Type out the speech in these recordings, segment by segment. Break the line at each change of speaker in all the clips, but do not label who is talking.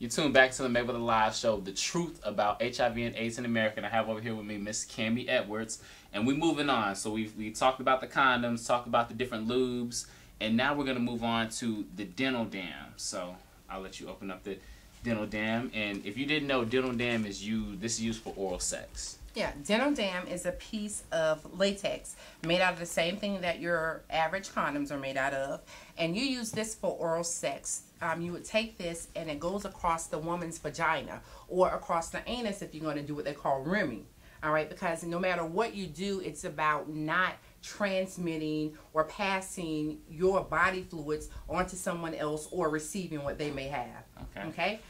You tune back to the Mayweather Live Show, the truth about HIV and AIDS in America. And I have over here with me Miss Cammie Edwards. And we're moving on. So we talked about the condoms, talked about the different lubes, and now we're going to move on to the dental dam. So I'll let you open up the dental dam. And if you didn't know, dental dam is this is used for oral sex.
Yeah, dental dam is a piece of latex made out of the same thing that your average condoms are made out of. And you use this for oral sex. You would take this and it goes across the woman's vagina or across the anus if you're going to do what they call rimming. All right, because no matter what you do, it's about not transmitting or passing your body fluids onto someone else or receiving what they may have. Okay?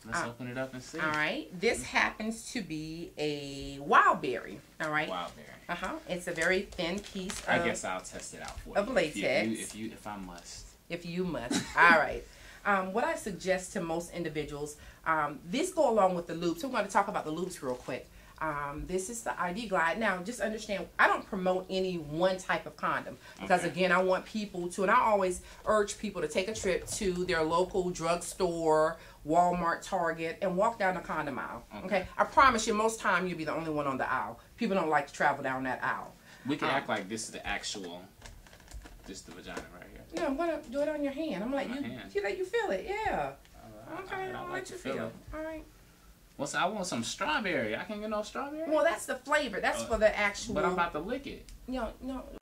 Let's open it up and see.
All right. This happens to be a wild berry. All right.
Wild berry.
It's a very thin piece of,
I guess I'll test it out for you.
Of latex.
If I must.
If you must. All right. What I suggest to most individuals, these go along with the loops. So we're going to talk about the loops real quick. This is the ID Glide. Now, just understand, I don't promote any one type of condom because, again, I want people to, and I always urge people to take a trip to their local drugstore, Walmart, Target, and walk down the condom aisle. Okay? I promise you, most time you'll be the only one on the aisle. People don't like to travel down that aisle.
We can act like this is the actual, this is the vagina right here.
Yeah, I'm going to do it on your hand. I'm like, you let you feel it. Yeah. Okay,
I'll let you feel it.
All right.
Well, so I want some strawberry. I can't get no strawberry.
Well, that's the flavor. That's for the actual.
But I'm about to lick it.
No,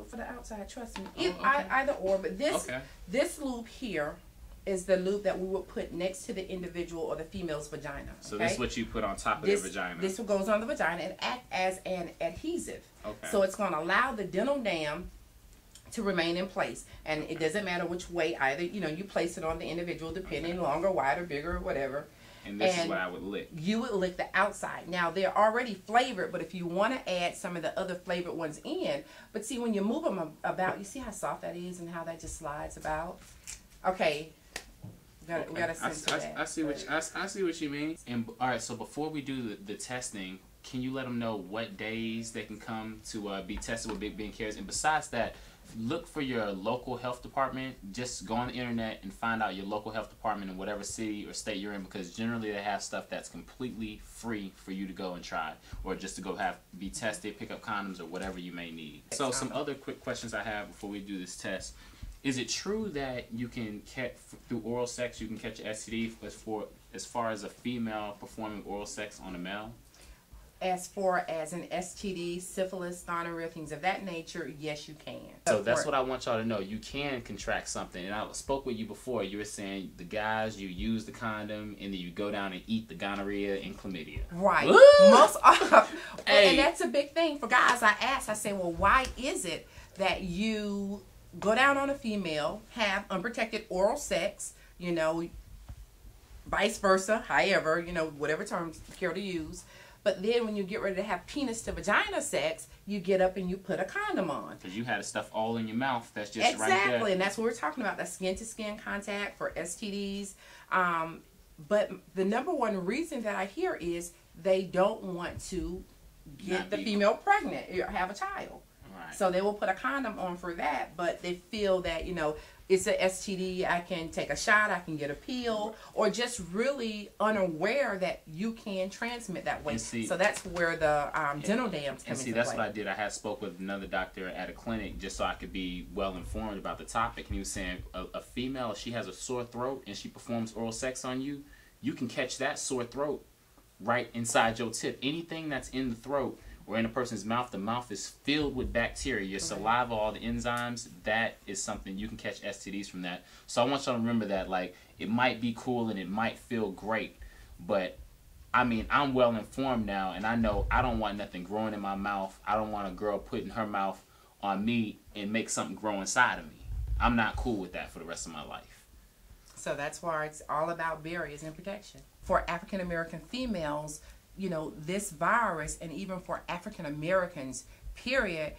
for the outside. Trust me. Either or. But this loop here is the loop that we would put next to the individual or the female's vagina.
So this is what you put on top of their vagina.
This goes on the vagina and act as an adhesive.
Okay.
So it's going to allow the dental dam to remain in place, and it doesn't matter which way either. You place it on the individual, depending longer, wider, bigger, whatever.
And this is what I would lick. You
would lick the outside. Now, they're already flavored, but if you want to add some of the other flavored ones in, but see, when you move them about, you see how soft that is and how that just slides about? Okay. We got to censor that.
I see what you mean. And all right, so before we do the testing, can you let them know what days they can come to be tested with Big Ben Cares? And besides that, look for your local health department. Just go on the internet and find out your local health department in whatever city or state you're in, because generally they have stuff that's completely free for you to go and try, or just to go be tested, pick up condoms, or whatever you may need. So some other quick questions I have before we do this test. Is it true that you can catch, through oral sex, you can catch an STD as far as a female performing oral sex on a male?
As far as an STD, syphilis, gonorrhea, things of that nature, yes, you can.
So that's what I want y'all to know. You can contract something. And I spoke with you before. You were saying the guys, you use the condom, and then you go down and eat the gonorrhea and chlamydia.
Right. And that's a big thing for guys. I say, well, why is it that you go down on a female, have unprotected oral sex, vice versa, however, whatever terms you care to use. But then when you get ready to have penis to vagina sex, you get up and you put a condom on.
Because you had stuff all in your mouth that's just right there.
Exactly, and that's what we're talking about, that skin-to-skin contact for STDs. But the number one reason that I hear is they don't want to get the female pregnant or have a child.
Right.
So they will put a condom on for that, but they feel that, it's an STD, I can take a shot, I can get a pill, or just really unaware that you can transmit that way. So that's where the dental dams come into play.
That's what I did. I had spoke with another doctor at a clinic just so I could be well informed about the topic, and he was saying a female, if she has a sore throat and she performs oral sex on you, you can catch that sore throat right inside your tip. Anything that's in the throat or in a person's mouth, the mouth is filled with bacteria. Your saliva, all the enzymes, that is something you can catch STDs from that. So I want y'all to remember that, it might be cool and it might feel great, but I mean, I'm well informed now, and I know I don't want nothing growing in my mouth. I don't want a girl putting her mouth on me and make something grow inside of me. I'm not cool with that for the rest of my life.
So that's why it's all about barriers and protection. For African American females, this virus, and even for African Americans, period,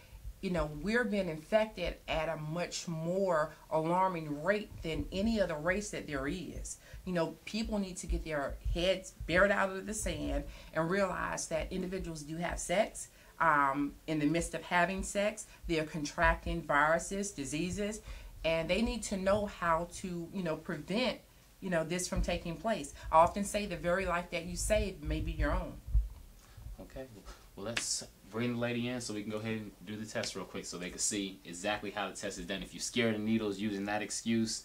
we're being infected at a much more alarming rate than any other race that there is. People need to get their heads buried out of the sand and realize that individuals do have sex. In the midst of having sex, they're contracting viruses, diseases, and they need to know how to, prevent this from taking place. I often say the very life that you save may be your own.
Okay, well, let's bring the lady in so we can go ahead and do the test real quick so they can see exactly how the test is done. If you're scared of needles, using that excuse,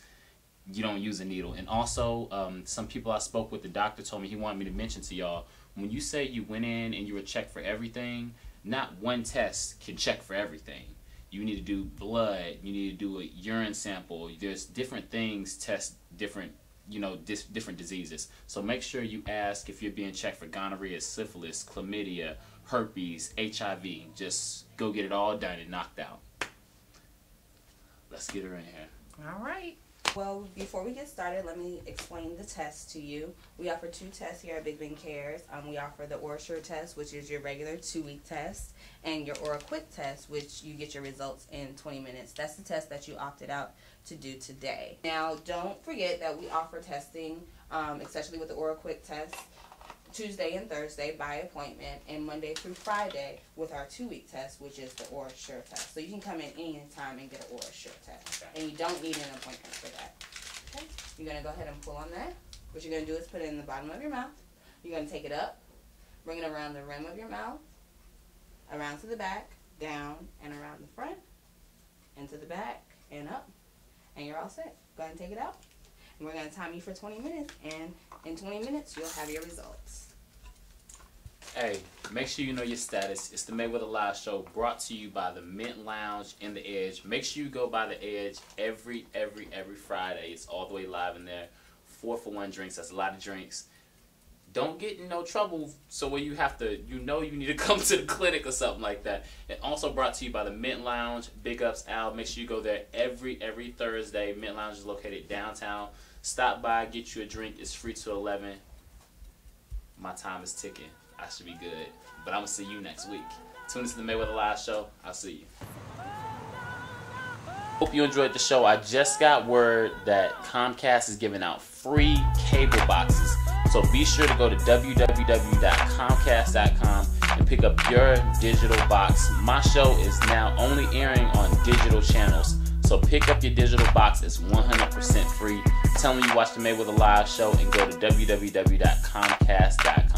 you don't use a needle. And also, some people I spoke with, the doctor told me he wanted me to mention to y'all, when you say you went in and you were checked for everything, not one test can check for everything. You need to do blood, you need to do a urine sample. There's different things test different, different diseases. So make sure you ask if you're being checked for gonorrhea, syphilis, chlamydia, herpes, HIV. Just go get it all done and knocked out. Let's get her in here.
All right.
Well, before we get started, let me explain the test to you. We offer 2 tests here at Big Ben Cares. We offer the OraSure test, which is your regular 2-week test, and your OraQuick test, which you get your results in 20 minutes. That's the test that you opted out to do today. Now, don't forget that we offer testing, especially with the OraQuick test, Tuesday and Thursday by appointment, and Monday through Friday with our 2-week test, which is the OraSure test. So you can come in any time and get an OraSure test, and you don't need an appointment for that. Okay, you're going to go ahead and pull on that. What you're going to do is put it in the bottom of your mouth. You're going to take it up, bring it around the rim of your mouth, around to the back, down, and around the front, into the back, and up, and you're all set. Go ahead and take it out. And we're going to time you for 20 minutes, and in 20 minutes, you'll have your results.
Hey, make sure you know your status. It's the Mayweather Live Show, brought to you by the Mint Lounge and the Edge. Make sure you go by the Edge every Friday. It's all the way live in there. 4 for 1 drinks. That's a lot of drinks. Don't get in no trouble so where you have to, you need to come to the clinic or something like that. And also brought to you by the Mint Lounge. Big ups, Al. Make sure you go there every Thursday. Mint Lounge is located downtown. Stop by, get you a drink. It's free till 11. My time is ticking. I should be good. But I'm going to see you next week. Tune into the Mayweather Live Show. I'll see you. Hope you enjoyed the show. I just got word that Comcast is giving out free cable boxes. So be sure to go to www.comcast.com and pick up your digital box. My show is now only airing on digital channels. So pick up your digital box. It's 100% free. Tell them you watch the Mayweather Live Show and go to www.comcast.com.